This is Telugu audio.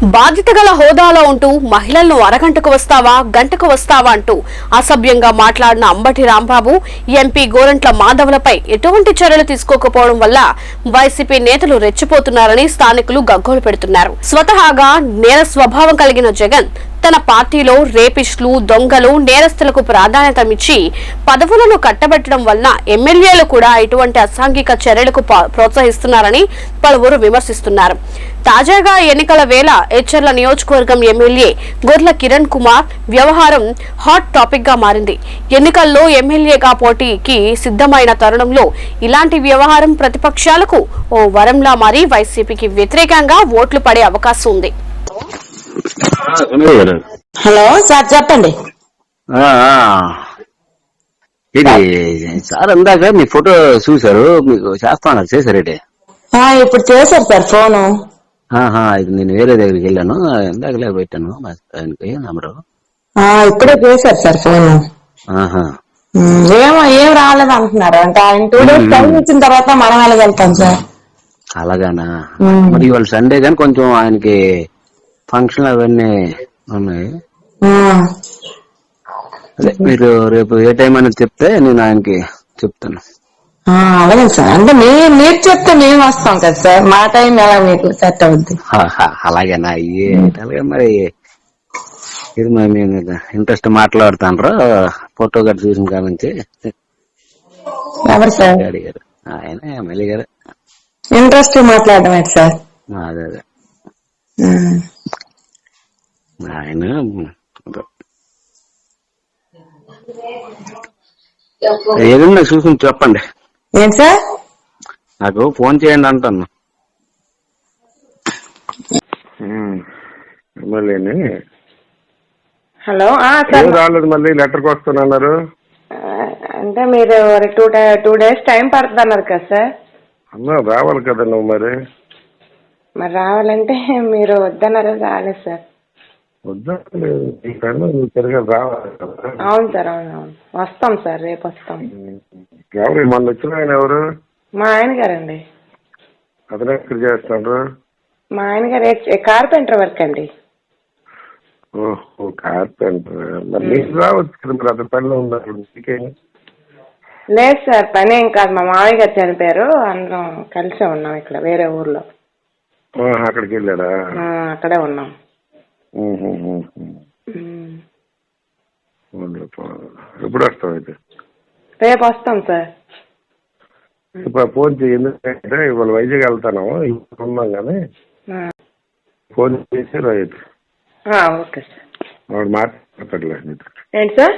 బాధ్యత గల హోదాలో ఉంటూ మహిళలను అరగంటకు వస్తావా గంటకు వస్తావా అంటూ అసభ్యంగా మాట్లాడిన అంబటి రాంబాబు ఎంపీ గోరంట్ల మాధవులపై ఎటువంటి చర్యలు తీసుకోకపోవడం వల్ల వైసీపీ నేతలు రెచ్చిపోతున్నారని స్థానికులు గగ్గోలు పెడుతున్నారు. స్వతహాగా నేర స్వభావం కలిగిన జగన్ తన పార్టీలో రేపిస్టులు, దొంగలు, నేరస్తులకు ప్రాధాన్యతమిచ్చి పదవులను కట్టబెట్టడం వలన ఎమ్మెల్యేలు కూడా ఇటువంటి అసాంఘిక చర్యలకు ప్రోత్సహిస్తున్నారని పలువురు విమర్శిస్తున్నారు. తాజాగా ఎన్నికల వేళ ఎచ్చర్ల నియోజకవర్గం ఎమ్మెల్యే గొర్ల కిరణ్ కుమార్ వ్యవహారం హాట్ టాపిక్ గా మారింది. ఎన్నికల్లో ఎమ్మెల్యేగా పోటీకి సిద్ధమైన తరుణంలో ఇలాంటి వ్యవహారం ప్రతిపక్షాలకు ఓ వరంలా మారి వైసీపీకి వ్యతిరేకంగా ఓట్లు పడే అవకాశం ఉంది. హలో సార్, చెప్పండి. ఇది సార్ అందాక మీ ఫోటో చూసారు, మీకు చేస్తాను చేశారేంటి? ఇప్పుడు చేశారు సార్ ఫోను. ఇది నేను వేరే దగ్గరికి వెళ్ళాను, ఇందాకలే పెట్టాను ఆయనకి నంబరు. ఇప్పుడే చేశారు సార్ ఫోను. ఏం రాలేదు అంటున్నారు. అంటే ఆయన 2 days టైం ఇచ్చిన తర్వాత మనం వెళ్ళగలుగుతాం సార్. అలాగానా? మరి ఇవాళ సండే కానీ కొంచెం ఆయనకి ఫంక్షన్ అవన్నీ ఉన్నాయి. అదే మీరు రేపు ఏ టైం అనేది చెప్తే నేను ఆయనకి చెప్తాను. అలాగే సార్. అంటే మీరు చెప్తే మేము వస్తాం కదా సార్, మా టైం ఎలా మీకు సెట్ అవుద్ది. అలాగేనా? అలాగే మరి ఇది మేము ఇంట్రెస్ట్ మాట్లాడుతాను. ఫోటో గట్ట చూసిన కాడ నుంచి. ఎవరు సార్? అడిగారు ఆయన ఎమ్మెల్యే గారు. ఇంట్రెస్ట్ మాట్లాడడం సార్? అదే అదే ఆయన ఏదన్నా చూసుకుని చెప్పండి. ఏం సార్? నాకు ఫోన్ చేయండి అంటాను. హలో రాలేదు, మళ్ళీ లెటర్కి వస్తానన్నారు. అంటే మీరు 2 days టైం పడుతుంది అన్నారు కదా సార్. అన్నా రావాలి కదా నువ్వు. మరి రావాలంటే మీరు వద్దన్నారు, రాలేదు సార్. తిరిగి రావాలి కదా. అవును సార్, అవునవును. వస్తాం సార్, రేపు వస్తాం. ఎవరు మొన్న వచ్చిన ఆయన ఎవరు? మా ఆయన గారండి. అతను ఎక్కడ చేస్తాడు? మా ఆయన గారు కార్పెంటర్ వర్క్ అండి. ఓహో, కార్పెంటర్. మరి నీకు రావచ్చు కదా, మరి అతని పనిలో ఉన్నారు. లేదు సార్, పని ఏం కాదు. మా మామయ్య గారు చనిపోయారు, అందరం కలిసే ఉన్నాం ఇక్కడ వేరే ఊర్లో. అక్కడికి వెళ్ళారా? అక్కడే ఉన్నాం. ఎప్పుడు వస్తాం అయితే? రేపు వస్తాం సార్. ఫోన్ చేయి, ఎందుకంటే ఇవాళ వైజాగ్ వెళ్తాను, ఉన్నాం కానీ ఫోన్ చేసి రైతు ఓకే సార్. వాడు మాట్లాడతాడులే. ఏంటి సార్?